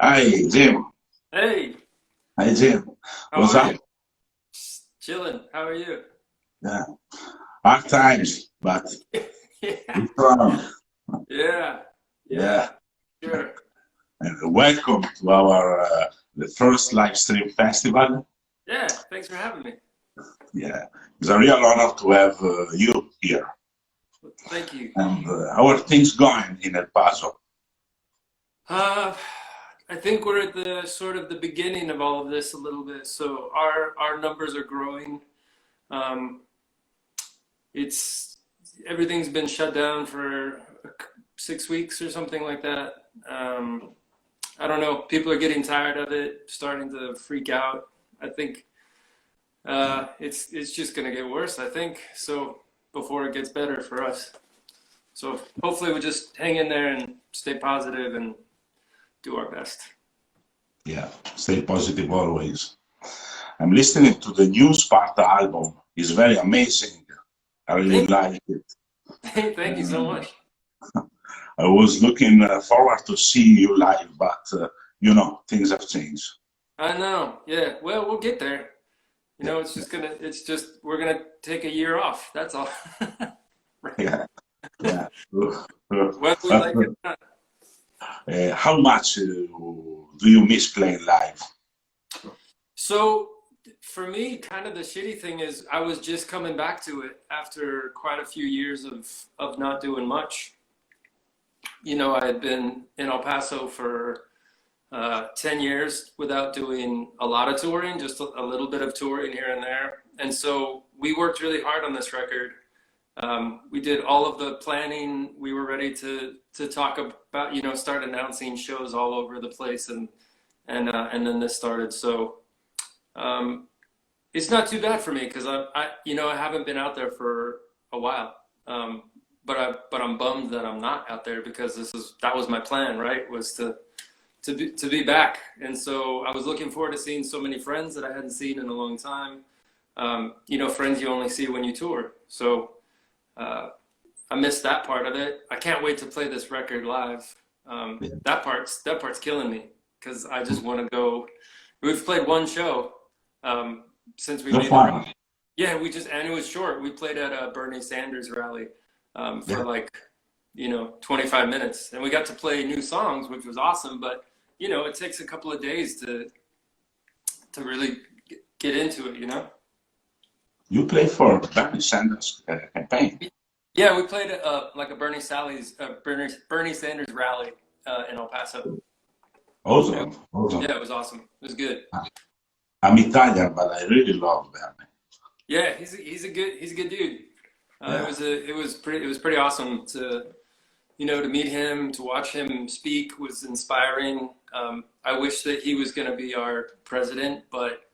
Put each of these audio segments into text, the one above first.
Hi, Jim. Hey, Hi, Jim. how What's are up? you? Chilling. How are you? Yeah. Hard times, but Yeah, we're strong. yeah, yeah, Yeah. sure. And welcome to our the first live stream festival. Yeah, thanks for having me. Yeah. It's a real honor to have you here. Thank you. And how are things going in El Paso? Uh, I think we're at the sort of the beginning of all of this a little bit. So our numbers are growing. Um, it's everything's been shut down for 6 weeks or something like that. Um, I don't know. People are getting tired of it, starting to freak out. I think it's just gonna get worse, I think. So before it gets better for us. So hopefully we just hang in there and stay positive and do our best. Yeah. Stay positive always. I'm listening to the new Sparta album. It's very amazing. I really Thank like it. thank you so Uh, much. I was looking forward to see you live, but things have changed. I know. Yeah. Well, we'll get there. Yeah, It's just we're gonna take a year off. That's all. Right. yeah, yeah. Whether we But like it or not. how much do you miss playing live? So for me, kind of the shitty thing is I was just coming back to it after quite a few years of not doing much. I had been in El Paso for 10 years without doing a lot of touring, just a little bit of touring here and there. And so we worked really hard on this record. We did all of the planning. We were ready to talk about, start announcing shows all over the place, and then this started. So um, it's not too bad for me because I haven't been out there for a while. But I'm bummed that I'm not out there because that was my plan, right? Was to be back. And so I was looking forward to seeing so many friends that I hadn't seen in a long time. Friends you only see when you tour. So uh, I missed that part of it. I can't wait to play this record live. Yeah. That part's killing me because I just want to go. We've played one show since we So made the record. far, Yeah, and it was short. We played at a Bernie Sanders rally for yeah. like 25 minutes, and we got to play new songs, which was awesome. But it takes a couple of days to really get into it. You play for Bernie Sanders campaign. Yeah, we played like a Bernie Sanders rally in El Paso. It, Awesome, awesome. yeah, it was awesome. It was good. I'm Italian, but I really love Bernie. Yeah, he's a good dude. It Yeah, was pretty awesome to meet him, to watch him speak was inspiring. I wish that he was going to be our president, but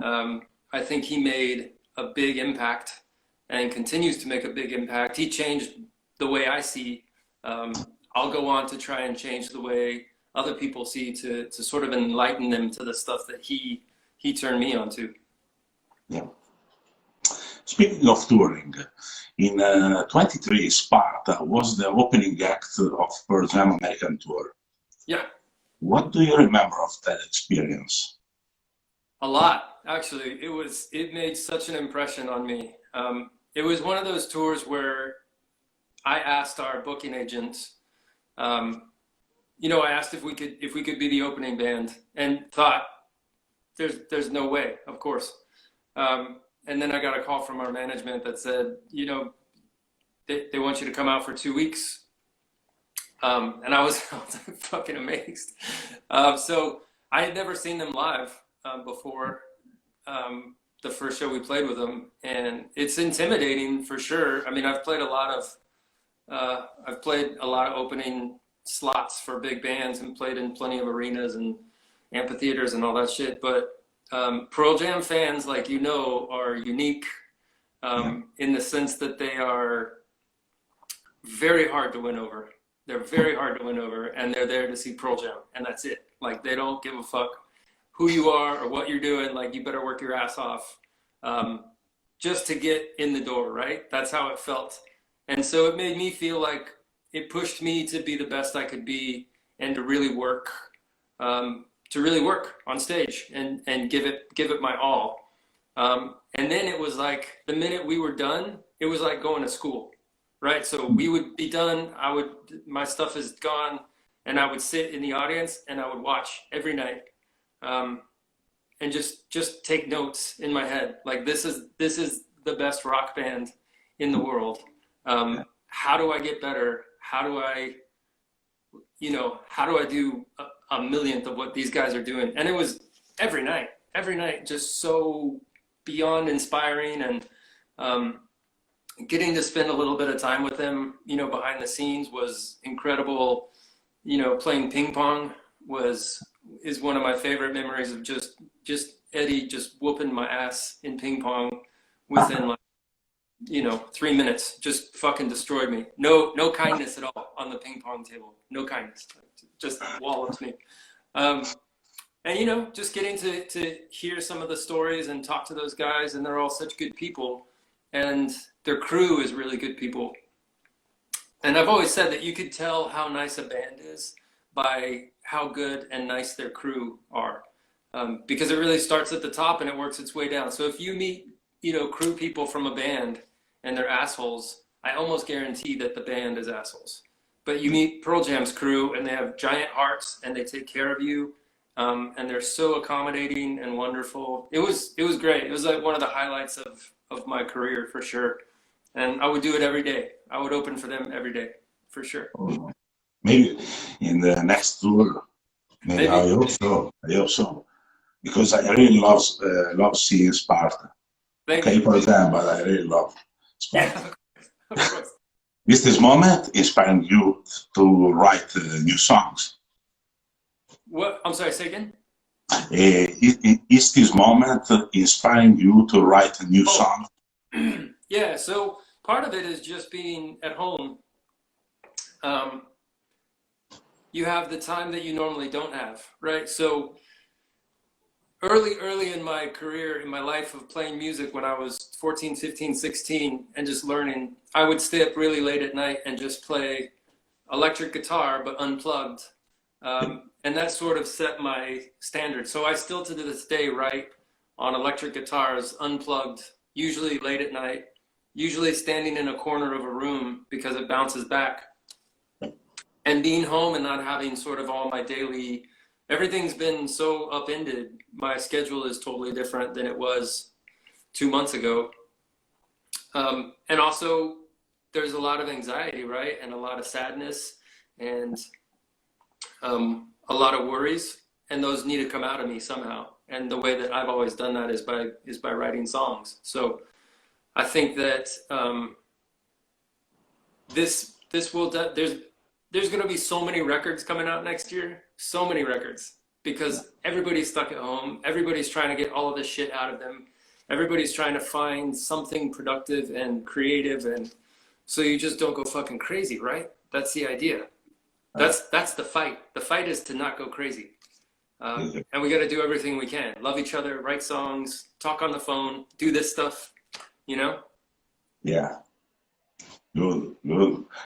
I think he made a big impact and continues to make a big impact. He changed the way I see. Um, I'll go on to try and change the way other people see to sort of enlighten them to the stuff that he turned me on to. yeah. Speaking of touring, in 23, Sparta was the opening act of PearlJam American Tour. Yeah, What do you remember of that experience? a lot actually. It made such an impression on me. It was one of those tours where I asked our booking agent. Um, I asked if we could be the opening band, and thought there's no way, of course. And then I got a call from our management that said, they want you to come out for 2 weeks. And I was fucking amazed. So I had never seen them live before the first show we played with them, and it's intimidating for sure. I mean, I've played a lot of opening slots for big bands and played in plenty of arenas and amphitheaters and all that shit. But Pearl Jam fans, like are unique Yeah, in the sense that they are very hard to win over. They're very hard to win over, and they're there to see Pearl Jam, and that's it. Like they don't give a fuck who you are or what you're doing. Like you better work your ass off um, just to get in the door, right? That's how it felt, and so it made me feel like it pushed me to be the best I could be and to really work to really work on stage and give it my all. And then it was like the minute we were done, it was like going to school, right? So we would be done. My stuff is gone, and I would sit in the audience and I would watch every night, and just take notes in my head. Like this is the best rock band in the world. How do I get better? How do I do a millionth of what these guys are doing? And it was every night, just so beyond inspiring. And getting to spend a little bit of time with them, behind the scenes was incredible. Playing ping pong is one of my favorite memories of just Eddie just whooping my ass in ping pong within 3 minutes. Just fucking destroyed me. No kindness at all on the ping pong table. No kindness. Just wallops me. And just getting to hear some of the stories and talk to those guys, and they're all such good people, and their crew is really good people. And I've always said that you could tell how nice a band is by how good and nice their crew are, because it really starts at the top and it works its way down. So if you meet crew people from a band and they're assholes, I almost guarantee that the band is assholes. But you meet Pearl Jam's crew and they have giant hearts and they take care of you, and they're so accommodating and wonderful. It was great. It was like one of the highlights of my career for sure. And I would do it every day. I would open for them every day, for sure. Maybe in the next tour. Maybe. I hope so. Because I really love seeing Sparta. Okay, for example, but I really love Sparta. Yeah, of course. Is this moment inspiring you to write new songs? What? I'm sorry, say again? Is this moment inspiring you to write new songs? Yeah, so part of it is just being at home. You have the time that you normally don't have, right? So early in my career, in my life of playing music, when I was 14, 15, 16, and just learning, I would stay up really late at night and just play electric guitar, but unplugged. And that sort of set my standard. So I still to this day write on electric guitars, unplugged, usually late at night, usually standing in a corner of a room because it bounces back. And being home and not having sort of all my daily, everything's been so upended. My schedule is totally different than it was 2 months ago. And also there's a lot of anxiety, right? And a lot of sadness and a lot of worries, and those need to come out of me somehow. And the way that I've always done that is by writing songs. So I think that there's going to be so many records coming out next year, so many records, because everybody's stuck at home. Everybody's trying to get all of this shit out of them. Everybody's trying to find something productive and creative, and so you just don't go fucking crazy, right? That's the idea. That's the fight. The fight is to not go crazy. And we got to do everything we can. Love each other, write songs, talk on the phone, do this stuff, Yeah. Good.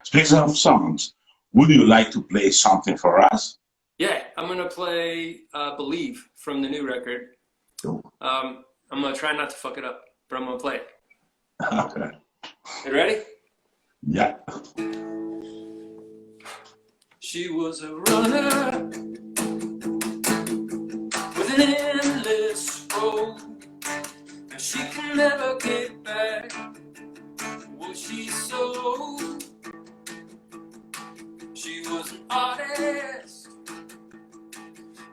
Speaking of songs, would you like to play something for us? Yeah, I'm going to play Believe from the new record. Cool. I'm going to try not to fuck it up, but I'm going to play it. Okay. You ready? Yeah. She was a runner with an endless road, and she can never get back what she sowed. She was an artist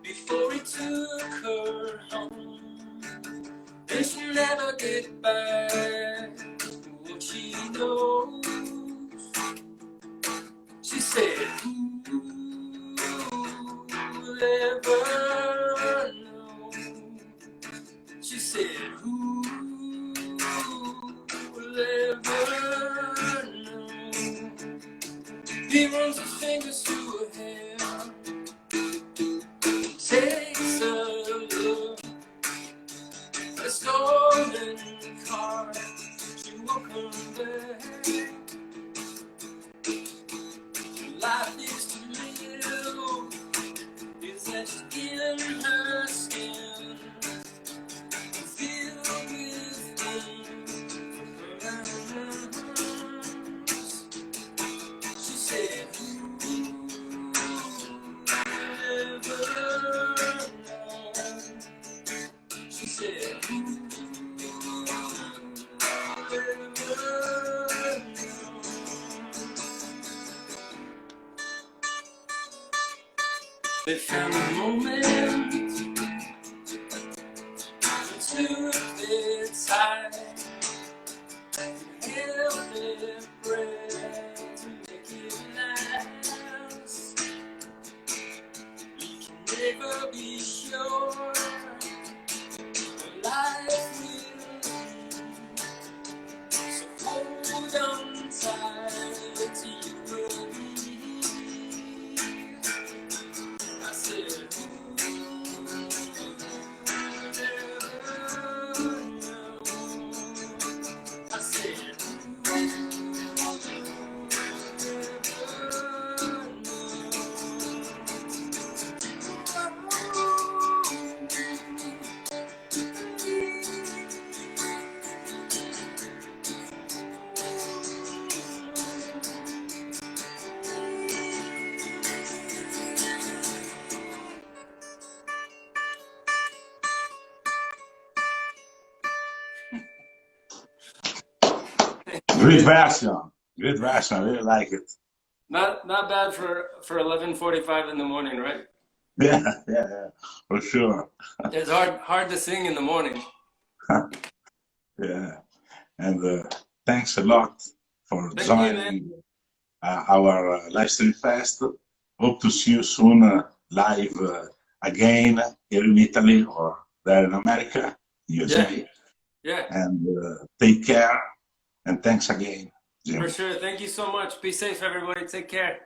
before he took her home, and she'll never get back what she knows. She said, who'll ever know? She said, who'll ever know? He runs his fingers through her hair, takes a look at a stolen car. She will come back. Life is to live, is etched in her skin, filled with diamonds. She said, never know. She said, they found a moment, took their time, held their breath to make it last. You can never be sure what life will lead, so hold on tight to your belief. I said, Great version. Great version. I really like it. Not bad for 11:45 in the morning, right? Yeah, for sure. It's hard to sing in the morning. Yeah, and thanks a lot for Thank joining our live stream fest. Hope to see you soon live again here in Italy or there in America, USA. Yeah. And take care. And thanks again, Jim. For sure. Thank you so much. Be safe, everybody. Take care.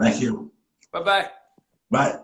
Thank you. Bye-bye. Bye.